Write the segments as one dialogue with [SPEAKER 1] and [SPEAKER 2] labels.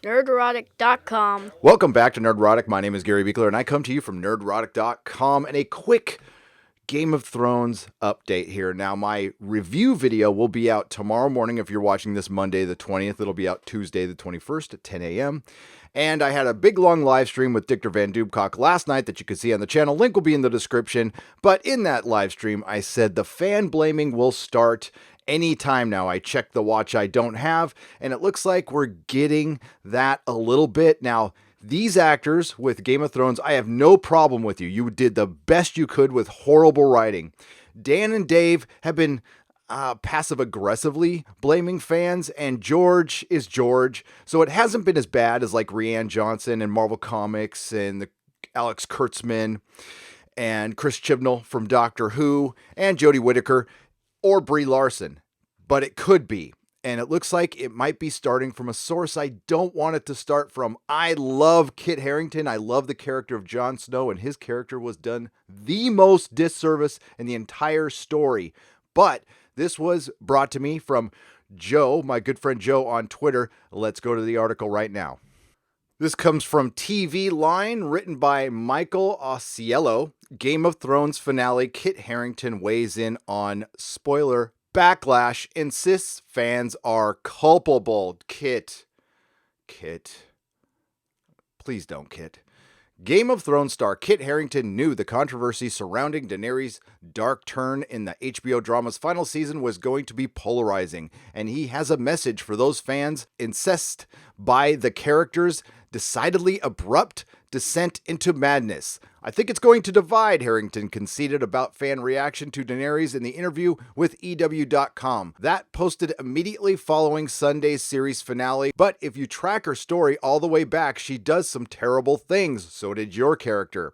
[SPEAKER 1] Nerderotic.com.
[SPEAKER 2] Welcome back to Nerdrotic. My name is Gary Beekler, and I come to you from Nerdrotic.com and a quick Game of Thrones update here. Now, my review video will be out tomorrow morning. If you're watching this Monday the 20th, it'll be out Tuesday the 21st at 10 a.m. And I had a big, long live stream with Dictor Van Doobcock last night that you can see on the channel. Link will be in the description. But in that live stream, I said the fan blaming will start anytime now. I checked the watch I don't have, and it looks like we're getting that a little bit. Now, these actors with Game of Thrones, I have no problem with you. You did the best you could with horrible writing. Dan and Dave have been passive-aggressively blaming fans, and George is George. So it hasn't been as bad as like Rian Johnson and Marvel Comics and the Alex Kurtzman and Chris Chibnall from Doctor Who and Jodie Whittaker or Brie Larson. But it could be. And it looks like it might be starting from a source I don't want it to start from. I love Kit Harrington. I love the character of Jon Snow, and his character was done the most disservice in the entire story. But this was brought to me from Joe, my good friend Joe on Twitter. Let's go to the article right now. This comes from TV Line, written by Michael Osiello. Game of Thrones finale, Kit Harrington weighs in on spoiler backlash, insists fans are culpable. Kit. Please don't, Kit. Game of Thrones star Kit Harrington knew the controversy surrounding Daenerys' dark turn in the HBO drama's final season was going to be polarizing, and he has a message for those fans incensed by the character's decidedly abrupt descent into madness. I think it's going to divide, Harrington conceded about fan reaction to Daenerys in the interview with EW.com. That posted immediately following Sunday's series finale, but if you track her story all the way back, she does some terrible things. So did your character.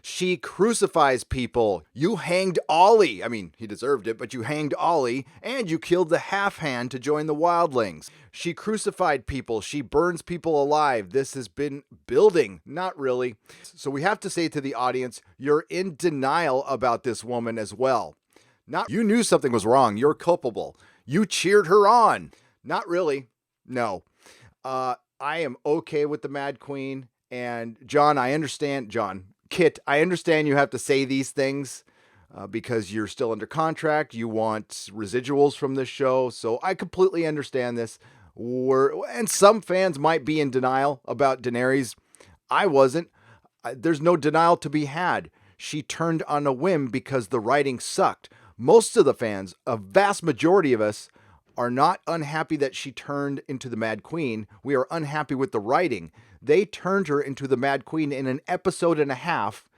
[SPEAKER 2] She crucifies people. You hanged Ollie. I mean, he deserved it, but you hanged Ollie, and you killed the half-hand to join the wildlings. She crucified people. She burns people alive. This has been building. Not really. So we have to say to the audience, you're in denial about this woman as well. Not you knew something was wrong. You're culpable. You cheered her on. Not really. No. I am okay with the Mad Queen. And John, I understand. Kit, I understand you have to say these things because you're still under contract. You want residuals from this show. So I completely understand this. And some fans might be in denial about Daenerys. I wasn't. There's no denial to be had. She turned on a whim because the writing sucked. Most of the fans, a vast majority of us, are not unhappy that she turned into the Mad Queen. We are unhappy with the writing. They turned her into the Mad Queen in an episode and a half,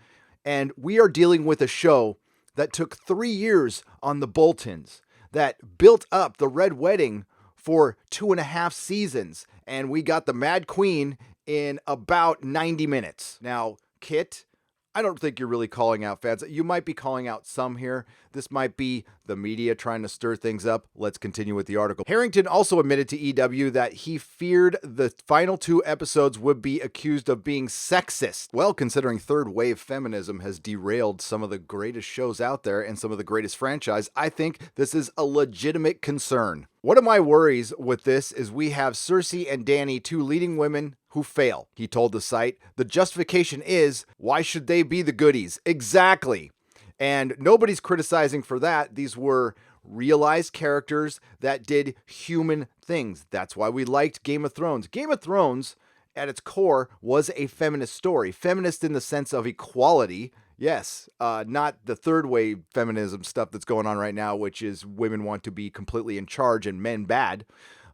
[SPEAKER 2] and we are dealing with a show that took 3 years on the Boltons, that built up the Red Wedding for 2.5 seasons, and we got the Mad Queen in about 90 minutes. Now, Kit, I don't think you're really calling out fans. You might be calling out some here. This might be the media trying to stir things up. Let's continue with the article. Harrington also admitted to EW that he feared the final 2 episodes would be accused of being sexist. Well, considering third wave feminism has derailed some of the greatest shows out there and some of the greatest franchise, I think this is a legitimate concern. One of my worries with this is we have Cersei and Dany, 2 leading women who fail. He told the site, the justification is, why should they be the goodies? Exactly. And nobody's criticizing for that. These were realized characters that did human things. That's why we liked Game of Thrones. Game of Thrones, at its core, was a feminist story. Feminist in the sense of equality. Yes, not the third wave feminism stuff that's going on right now, which is women want to be completely in charge and men bad.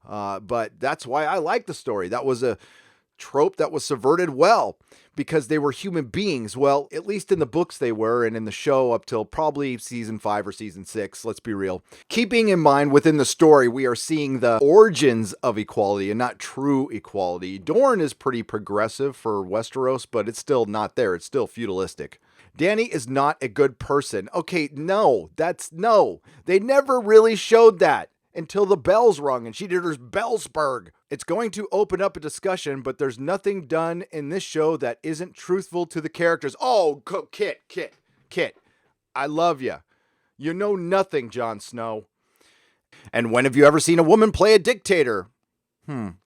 [SPEAKER 2] But that's why I like the story. That was a trope that was subverted well because they were human beings. Well, at least in the books they were, and in the show up till probably season 5 or season 6, let's be real. Keeping in mind within the story, we are seeing the origins of equality and not true equality. Dorne is pretty progressive for Westeros, but it's still not there. It's still feudalistic. Dany is not a good person. Okay, no. They never really showed that until the bells rung and she did her Bellsberg. It's going to open up a discussion, but there's nothing done in this show that isn't truthful to the characters. Oh, Kit, I love you. You know nothing, Jon Snow. And when have you ever seen a woman play a dictator? Trying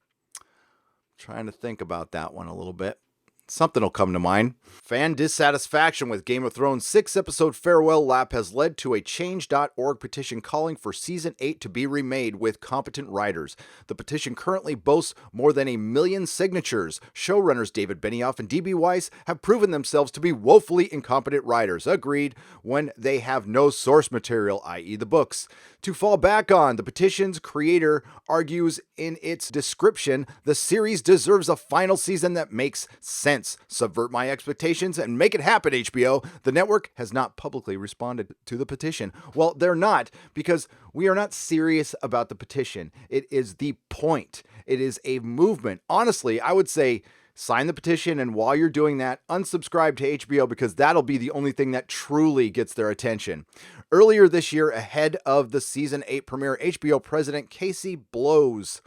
[SPEAKER 2] Trying to think about that one a little bit. Something will come to mind. Fan dissatisfaction with Game of Thrones' 6-episode farewell lap has led to a Change.org petition calling for Season 8 to be remade with competent writers. The petition currently boasts more than 1 million signatures. Showrunners David Benioff and D.B. Weiss have proven themselves to be woefully incompetent writers, agreed, when they have no source material, i.e. the books, to fall back on. The petition's creator argues in its description, the series deserves a final season that makes sense. Subvert my expectations and make it happen, HBO. The network has not publicly responded to the petition. Well, they're not, because we are not serious about the petition. It is the point. It is a movement. Honestly, I would say sign the petition, and while you're doing that, unsubscribe to HBO, because that'll be the only thing that truly gets their attention. Earlier this year, ahead of the Season 8 premiere, HBO president Casey Blows,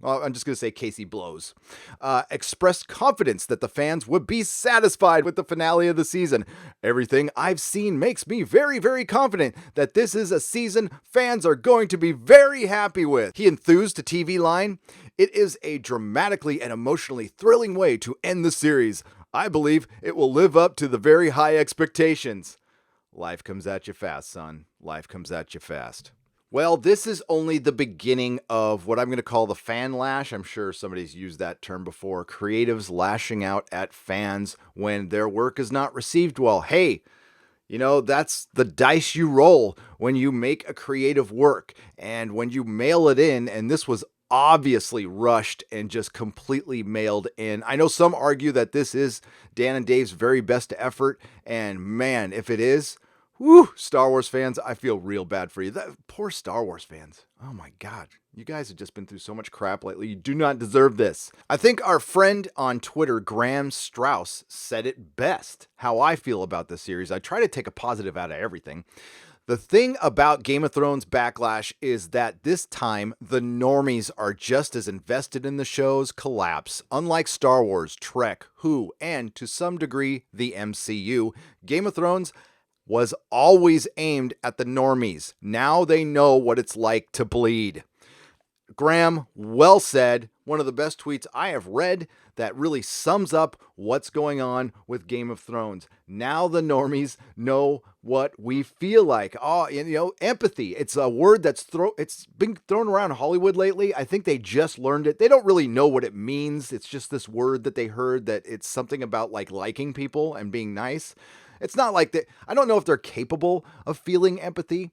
[SPEAKER 2] I'm just going to say Casey Blows, expressed confidence that the fans would be satisfied with the finale of the season. Everything I've seen makes me very, very confident that this is a season fans are going to be very happy with. He enthused to TV Line, "It is a dramatically and emotionally thrilling way to end the series. I believe it will live up to the very high expectations." Life comes at you fast, son. Life comes at you fast. Well, this is only the beginning of what I'm going to call the fan lash. I'm sure somebody's used that term before. Creatives lashing out at fans when their work is not received well. Hey, that's the dice you roll when you make a creative work and when you mail it in. And this was obviously rushed and just completely mailed in. I know some argue that this is Dan and Dave's very best effort. And man, if it is, woo, Star Wars fans, I feel real bad for you. Poor Star Wars fans. Oh my God. You guys have just been through so much crap lately. You do not deserve this. I think our friend on Twitter, Graham Strauss, said it best how I feel about this series. I try to take a positive out of everything. The thing about Game of Thrones Backlash is that this time the normies are just as invested in the show's collapse. Unlike Star Wars, Trek, Who, and to some degree the MCU, Game of Thrones was always aimed at the normies. Now they know what it's like to bleed. Graham, well said. One of the best tweets I have read that really sums up what's going on with Game of Thrones. Now the normies know what we feel like. Empathy. It's a word that's it's been thrown around Hollywood lately. I think they just learned it. They don't really know what it means. It's just this word that they heard that it's something about like liking people and being nice. It's not like that. I don't know if they're capable of feeling empathy.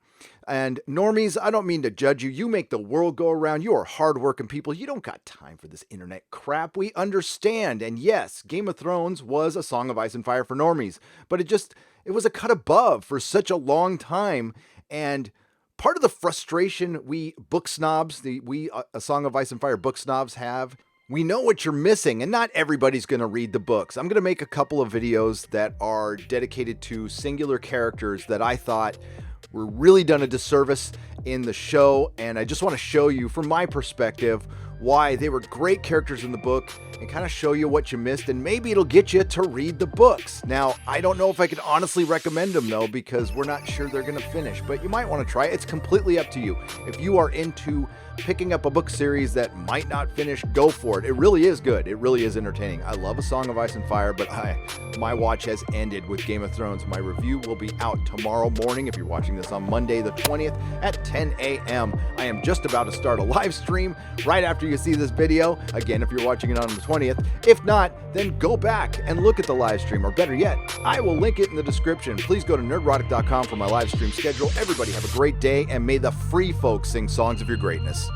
[SPEAKER 2] And normies, I don't mean to judge you. You make the world go around. You are hardworking people. You don't got time for this internet crap. We understand. And yes, Game of Thrones was a Song of Ice and Fire for normies. But it was a cut above for such a long time. And part of the frustration we book snobs, a Song of Ice and Fire book snobs have, we know what you're missing, and not everybody's going to read the books. I'm going to make a couple of videos that are dedicated to singular characters that I thought were really done a disservice in the show, and I just want to show you, from my perspective, why they were great characters in the book and kind of show you what you missed, and maybe it'll get you to read the books. Now, I don't know if I could honestly recommend them, though, because we're not sure they're going to finish, but you might want to try it. It's completely up to you. If you are into picking up a book series that might not finish, go for it. It really is good. It really is entertaining. I love A Song of Ice and Fire, but my watch has ended with Game of Thrones. My review will be out tomorrow morning if you're watching this on Monday the 20th at 10 a.m. I am just about to start a live stream right after you see this video. Again, if you're watching it on the 20th. If not, then go back and look at the live stream, or better yet, I will link it in the description. Please go to nerdrotic.com for my live stream schedule. Everybody have a great day, and may the free folks sing songs of your greatness.